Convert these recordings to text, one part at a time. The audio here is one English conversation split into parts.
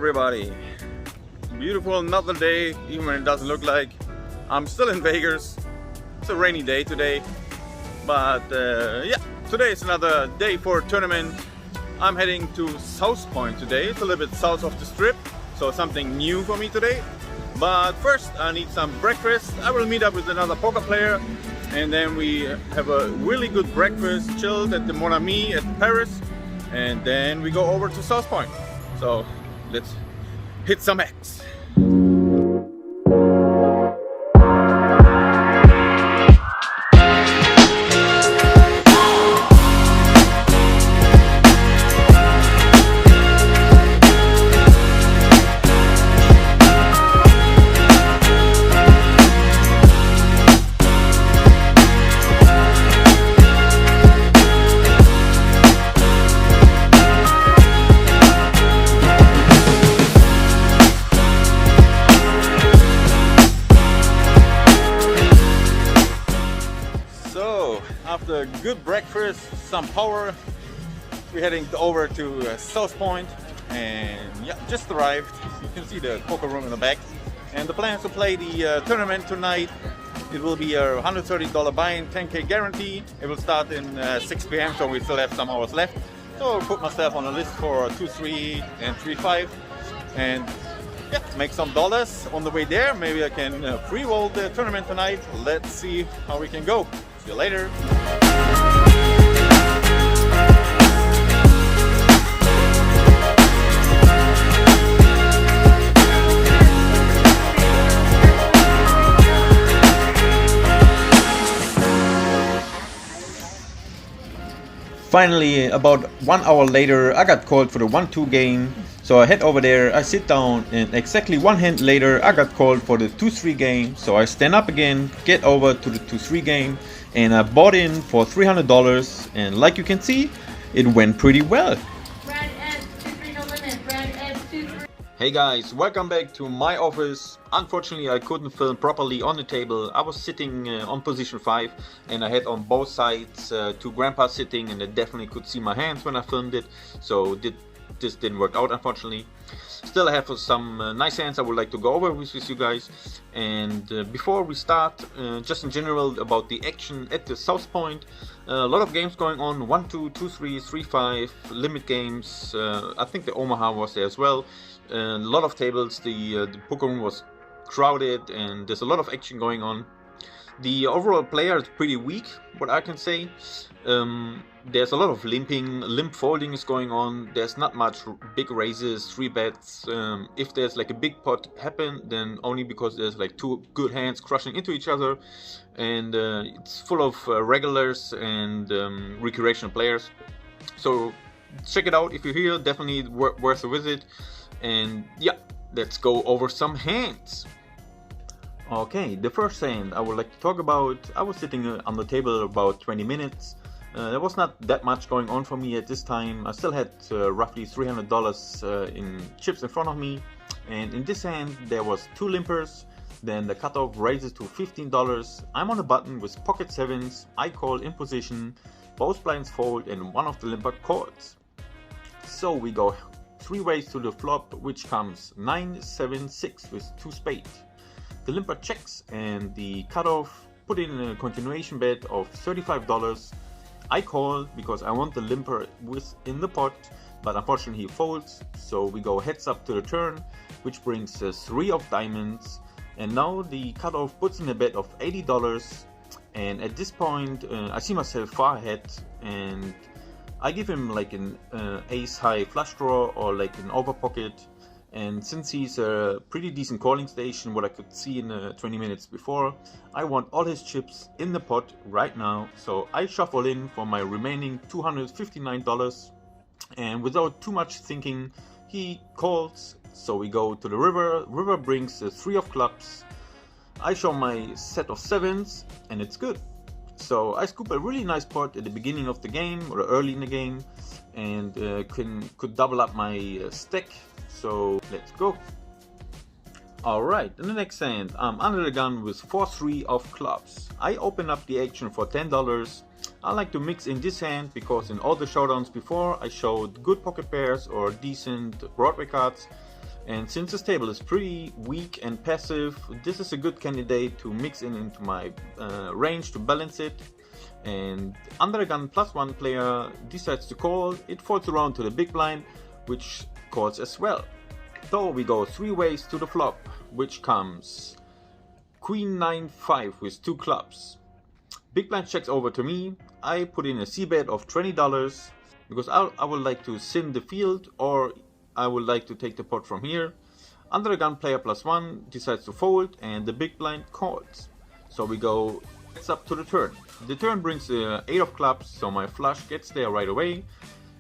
everybody. Beautiful another day, even when it doesn't look like. I'm still in Vegas. It's a rainy day today, but yeah, today is another day for a tournament. I'm heading to South Point today. It's a little bit south of the strip, so something new for me today. But first I need some breakfast. I will meet up with another poker player, and then we have a really good breakfast, chilled at the Mon Ami at Paris, and then we go over to South Point. So let's hit some X. After a good breakfast, some power, we're heading over to South Point, and yeah, just arrived. You can see the poker room in the back, and the plan is to play the tournament tonight. It will be a $130 buy-in, 10K guarantee. It will start in 6 p.m. so we still have some hours left. So I'll put myself on a list for 2-3 and 3-5, and yeah, make some dollars on the way there. Maybe I can free roll the tournament tonight. Let's see how we can go. See you later. Finally, about 1 hour later, I got called for the 1-2 game. So I head over there, I sit down, and exactly 1 hand later, I got called for the 2-3 game. So I stand up again, get over to the 2-3 game, and I bought in for $300, and like you can see, it went pretty well. Brad S, 2-3 no limit. Brad S, 2-3. Hey guys, welcome back to my office. Unfortunately, I couldn't film properly on the table. I was sitting on position 5, and I had on both sides two grandpas sitting, and they definitely could see my hands when I filmed it. So this didn't work out, unfortunately. Still, I have some nice hands I would like to go over with you guys. And before we start, just in general about the action at the South Point. A lot of games going on, 1-2, 2-3, 3-5, limit games. I think the Omaha was there as well. A lot of tables, the poker room was crowded, and there's a lot of action going on. The overall player is pretty weak, what I can say. There's a lot of limp folding is going on. There's not much big raises, 3 bets. If there's like a big pot happen, then only because there's like 2 good hands crushing into each other, and it's full of regulars and recreational players. So check it out if you're here, definitely worth a visit. And yeah, let's go over some hands. Okay, the first hand I would like to talk about, I was sitting on the table about 20 minutes. There was not that much going on for me at this time. I still had roughly $300 in chips in front of me. And in this hand there was 2 limpers. Then the cutoff raises to $15. I'm on a button with pocket 7s. I call in position. Both blinds fold and one of the limper calls. So we go 3 ways to the flop, which comes 9, 7, 6 with 2 spades. The limper checks, and the cutoff put in a continuation bet of $35. I call because I want the limper within the pot, but unfortunately he folds, so we go heads up to the turn, which brings 3 of diamonds, and now the cutoff puts in a bet of $80, and at this point I see myself far ahead, and I give him like an ace high flush draw or like an over pocket. And since he's a pretty decent calling station, what I could see in 20 minutes before, I want all his chips in the pot right now. So I shuffle in for my remaining $259, and without too much thinking, he calls. So we go to the river. River brings 3 of clubs. I show my set of 7s, and it's good. So I scoop a really nice pot at the beginning of the game or early in the game, and could double up my stack. So let's go. Alright, in the next hand, I'm under the gun with 4-3 of clubs. I open up the action for $10. I like to mix in this hand because in all the showdowns before I showed good pocket pairs or decent Broadway cards. And since this table is pretty weak and passive, this is a good candidate to mix into my range to balance it. And under a gun +1 player decides to call, it falls around to the big blind, which calls as well. So we go 3 ways to the flop, which comes Queen 9-5 with 2 clubs. Big blind checks over to me. I put in a c-bet of $20 because I would like to sim the field, or I would like to take the pot from here. Under a gun player +1 decides to fold and the big blind calls. So we go, it's up to the turn. The turn brings the 8 of clubs, so my flush gets there right away.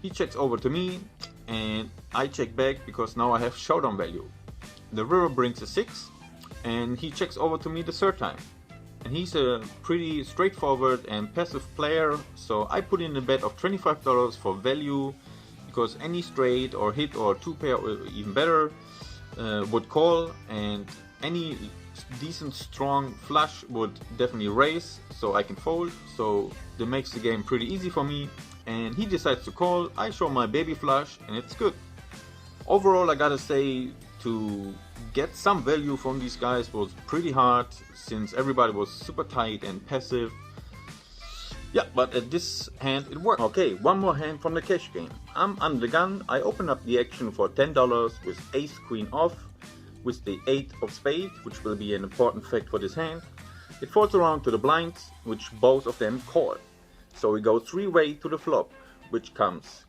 He checks over to me and I check back because now I have showdown value. The river brings a 6 and he checks over to me the third time. And he's a pretty straightforward and passive player, so I put in a bet of $25 for value, because any straight or hit or 2 pair or even better would call, and any decent strong flush would definitely raise, so I can fold. So that makes the game pretty easy for me. And he decides to call, I show my baby flush, and it's good. Overall, I gotta say, to get some value from these guys was pretty hard, since everybody was super tight and passive. Yeah, but at this hand it worked. Okay, one more hand from the cash game. I'm under the gun. I open up the action for $10 with ace queen off, with the 8 of spades, which will be an important fact for this hand. It falls around to the blinds, which both of them call. So we go 3 way to the flop, which comes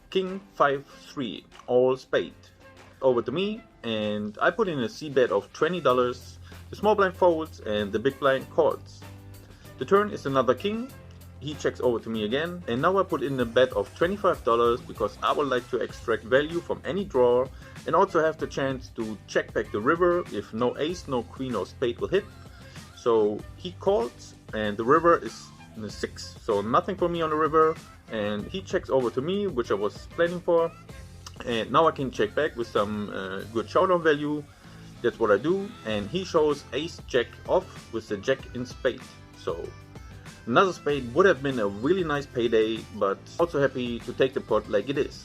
King 5-3, all spade. Over to me, and I put in a c-bet of $20. The small blind folds and the big blind calls. The turn is another king. He checks over to me again, and now I put in a bet of $25 because I would like to extract value from any draw and also have the chance to check back the river if no ace, no queen or spade will hit. So he calls and the river is in a 6, so nothing for me on the river, and he checks over to me, which I was planning for. And now I can check back with some good showdown value. That's what I do, and he shows ace jack off with the jack in spade. So another spade would have been a really nice payday, but also happy to take the pot like it is.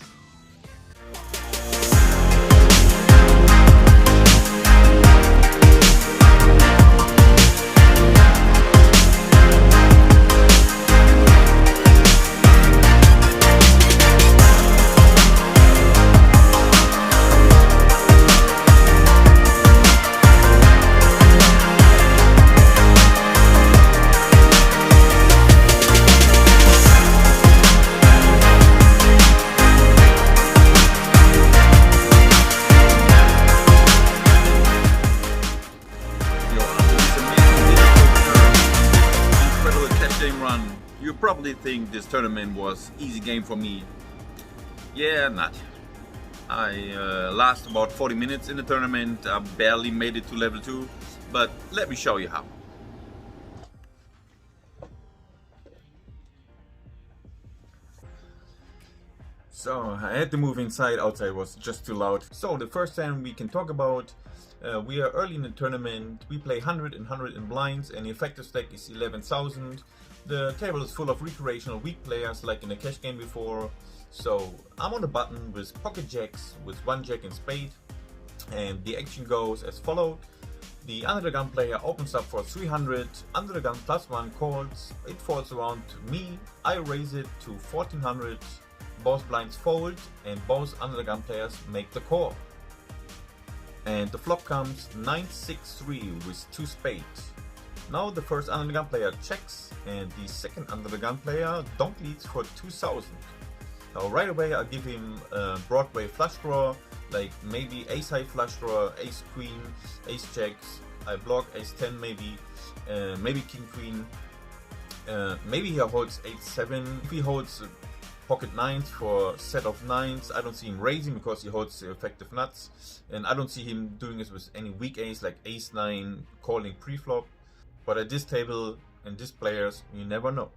You probably think this tournament was easy game for me. Yeah, not. I last about 40 minutes in the tournament. I barely made it to level 2, but let me show you how. So I had to move inside, outside was just too loud. So the first hand we can talk about, we are early in the tournament. We play 100 and 100 in blinds, and the effective stack is 11,000. The table is full of recreational weak players like in the cash game before. So I'm on the button with pocket jacks with 1 jack and spade, and the action goes as followed. The under the gun player opens up for 300, under the gun +1 calls, it falls around to me, I raise it to 1400, both blinds fold and both under the gun players make the call. And the flop comes 9-6-3 with 2 spades. Now the first under the gun player checks, and the second under the gun player donk leads for 2000. Now right away I give him a Broadway flush draw, like maybe ace high flush draw, ace queen, ace jacks, I block ace 10 maybe, maybe king queen, maybe he holds 8-7. If he holds pocket 9s for set of 9s, I don't see him raising because he holds the effective nuts, and I don't see him doing this with any weak ace like ace 9 calling pre-flop. But at this table and these players, you never know.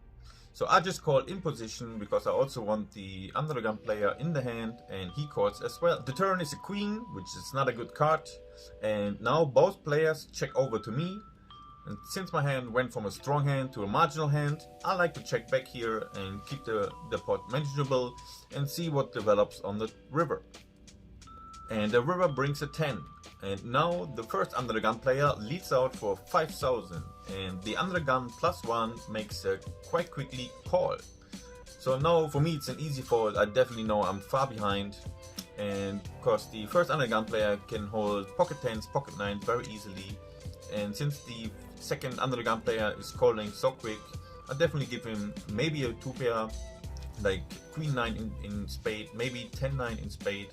So I just call in position because I also want the under the gun player in the hand, and he calls as well. The turn is a queen, which is not a good card. And now both players check over to me. And since my hand went from a strong hand to a marginal hand, I like to check back here and keep the pot manageable and see what develops on the river. And the river brings a 10. And now the first under the gun player leads out for 5,000. And the under the gun +1 makes a quite quickly call. So now for me it's an easy fold. I definitely know I'm far behind. And of course the first under the gun player can hold pocket 10s, pocket 9s very easily. And since the second under the gun player is calling so quick, I definitely give him maybe a 2 pair, like queen 9 in spade, maybe 10-9 in spade.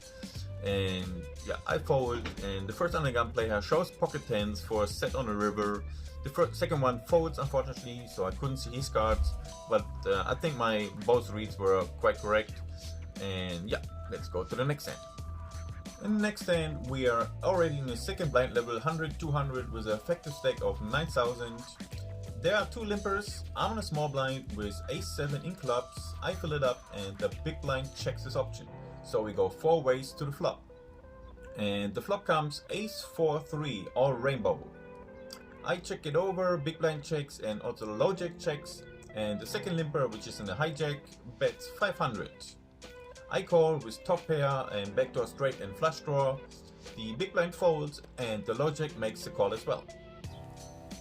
And yeah, I fold, and the first under the gun player shows pocket 10s for a set on the river. The second one folds unfortunately, so I couldn't see his cards, but I think my both reads were quite correct. And yeah, let's go to the next hand. In the next hand we are already in the second blind level, 100-200 with an effective stack of 9,000. There are two limpers. I'm on a small blind with ace-7 in clubs. I fill it up and the big blind checks this option. So we go 4 ways to the flop. And the flop comes ace-4-3, all rainbow. I check it over, big blind checks, and also the low jack checks. And the second limper, which is in the hijack, bets 500. I call with top pair and backdoor straight and flush draw. The big blind folds and the low jack makes the call as well.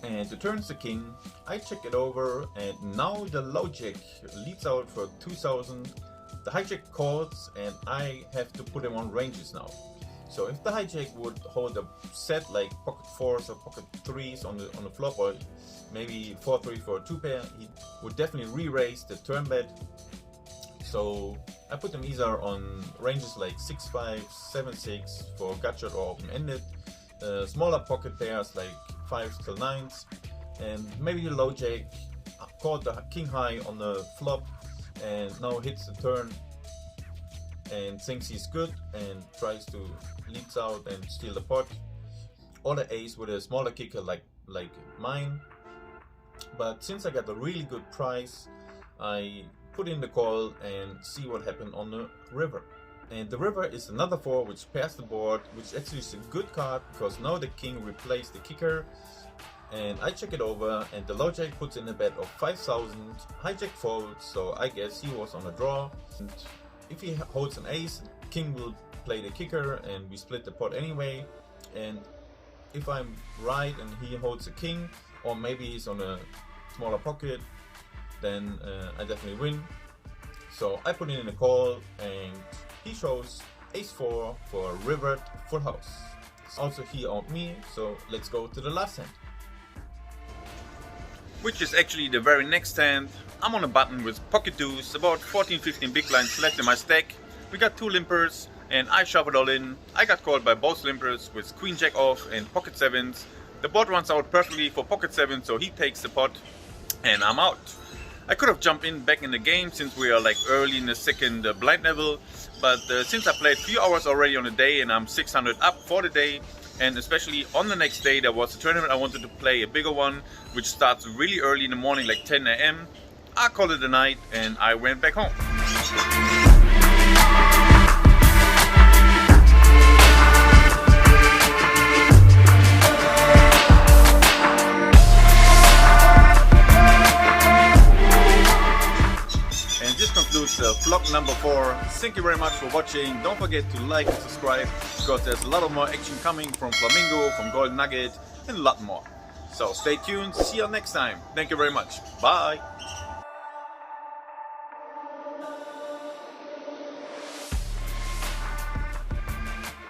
And the turn's the king. I check it over, and now the low jack leads out for 2,000. The hijack calls and I have to put him on ranges now. So if the hijack would hold a set like pocket 4s or pocket 3s on the flop, or maybe 4-3 for a 2 pair, he would definitely re-raise the turn bet. So I put him either on ranges like 6-5, 7-6 for gutshot or open-ended, smaller pocket pairs like 5s till 9s, and maybe the low jack called the king high on the flop and now hits the turn and thinks he's good and tries to leads out and steal the pot, or the ace with a smaller kicker like mine. But since I got a really good price, I put in the call and see what happened on the river. And the river is another 4 which pairs the board, which actually is a good card because now the king replaced the kicker. And I check it over, and the low jack puts in a bet of 5,000. Hijack folds, so I guess he was on a draw. And if he holds an ace, king will play the kicker and we split the pot anyway. And if I'm right and he holds a king, or maybe he's on a smaller pocket, then I definitely win. So I put in a call and he shows ace-4 for a rivered full house. Also he owned me, so let's go to the last hand. Which is actually the very next hand. I'm on a button with pocket 2s, about 14-15 big blinds left in my stack. We got 2 limpers and I shove it all in. I got called by both limpers with queen jack off and pocket 7s. The board runs out perfectly for pocket 7, so he takes the pot and I'm out. I could have jumped in back in the game since we are like early in the second blind level, but since I played a few hours already on the day and I'm 600 up for the day, and especially on the next day there was a tournament I wanted to play, a bigger one, which starts really early in the morning, like 10 AM. I called it a night and I went back home. And this concludes vlog number 4. Thank you very much for watching. Don't forget to like and subscribe, because there's a lot of more action coming from Flamingo, from Golden Nugget, and a lot more. So stay tuned. See you next time. Thank you very much. Bye.